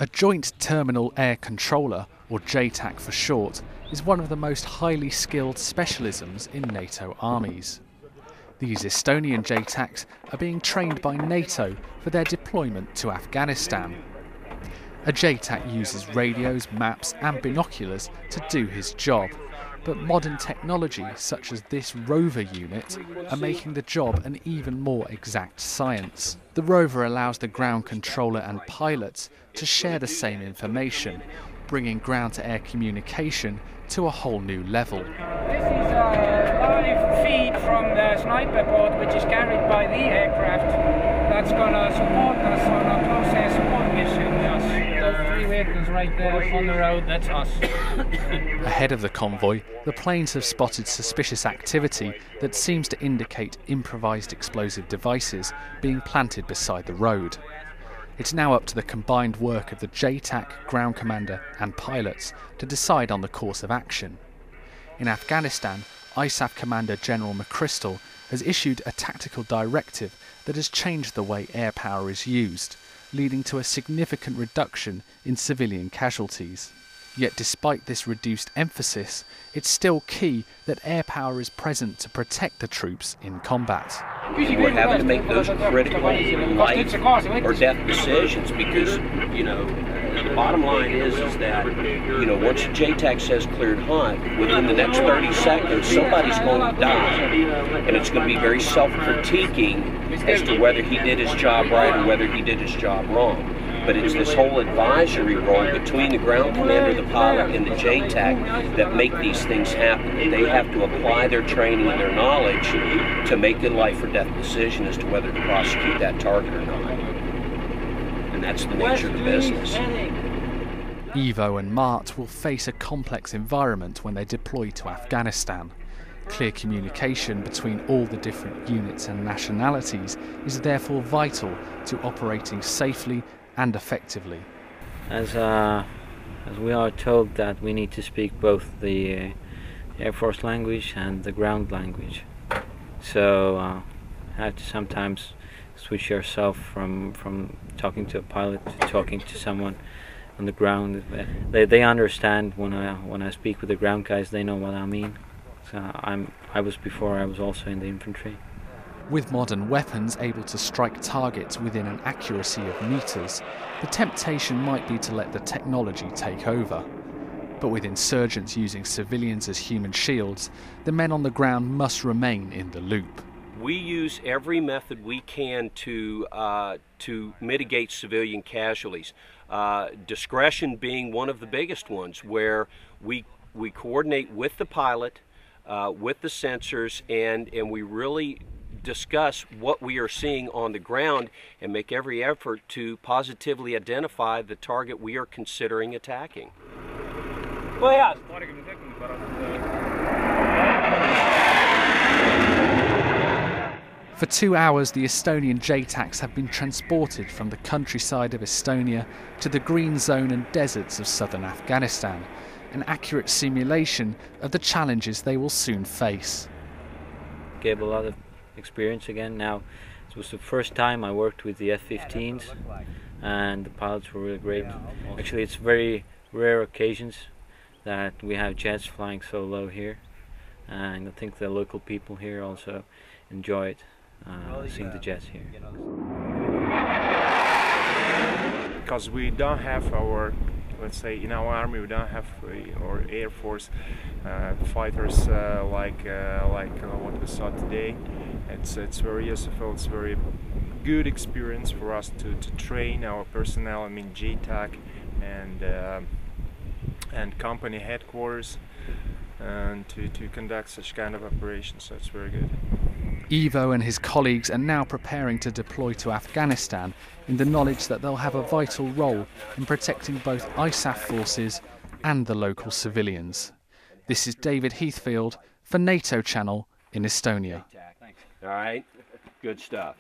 A Joint Terminal Air Controller, or JTAC for short, is one of the most highly skilled specialisms in NATO armies. These Estonian JTACs are being trained by NATO for their deployment to Afghanistan. A JTAC uses radios, maps and binoculars to do his job, but modern technology such as this rover unit are making the job an even more exact science. The rover allows the ground controller and pilots to share the same information, bringing ground-to-air communication to a whole new level. This is a live feed from the sniper board, which is carried by the aircraft. That's going to support us on our close air support mission. Those three vehicles right there on the road, that's us. Ahead of the convoy, the planes have spotted suspicious activity that seems to indicate improvised explosive devices being planted beside the road. It's now up to the combined work of the JTAC, ground commander and pilots to decide on the course of action. In Afghanistan, ISAF Commander General McChrystal has issued a tactical directive that has changed the way air power is used, leading to a significant reduction in civilian casualties. Yet despite this reduced emphasis, it's still key that air power is present to protect the troops in combat. We're having to make those critical life or death decisions because, the bottom line is that, once a JTAC says cleared hot, within the next 30 seconds, somebody's going to die. And it's going to be very self-critiquing as to whether he did his job right or whether he did his job wrong. But it's this whole advisory role between the ground commander, the pilot, and the JTAC that make these things happen. They have to apply their training and their knowledge to make a life or death decision as to whether to prosecute that target or not. And that's the nature of the business. Ivo and Mart will face a complex environment when they deploy to Afghanistan. Clear communication between all the different units and nationalities is therefore vital to operating safely and effectively. As we are told that we need to speak both the Air Force language and the ground language. So have to sometimes switch yourself from talking to a pilot to talking to someone on the ground. They understand when I speak with the ground guys. They know what I mean. So I was also in the infantry. With modern weapons able to strike targets within an accuracy of meters, the temptation might be to let the technology take over. But with insurgents using civilians as human shields, the men on the ground must remain in the loop. We use every method we can to mitigate civilian casualties. Discretion being one of the biggest ones, where we coordinate with the pilot, with the sensors, and we really discuss what we are seeing on the ground and make every effort to positively identify the target we are considering attacking. For 2 hours, the Estonian JTACs have been transported from the countryside of Estonia to the green zone and deserts of southern Afghanistan, an accurate simulation of the challenges they will soon face. Gave a lot of experience again. Now, it was the first time I worked with the F-15s, and the pilots were really great. Actually, it's very rare occasions that we have jets flying so low here, and I think the local people here also enjoyed seeing the jets here. Because we don't have our, let's say, in our army we don't have our Air Force fighters like what we saw today. It's very useful. It's very good experience for us to train our personnel. I mean, JTAC and company headquarters, and to conduct such kind of operations. So it's very good. Ivo and his colleagues are now preparing to deploy to Afghanistan in the knowledge that they'll have a vital role in protecting both ISAF forces and the local civilians. This is David Heathfield for NATO Channel in Estonia. All right, good stuff.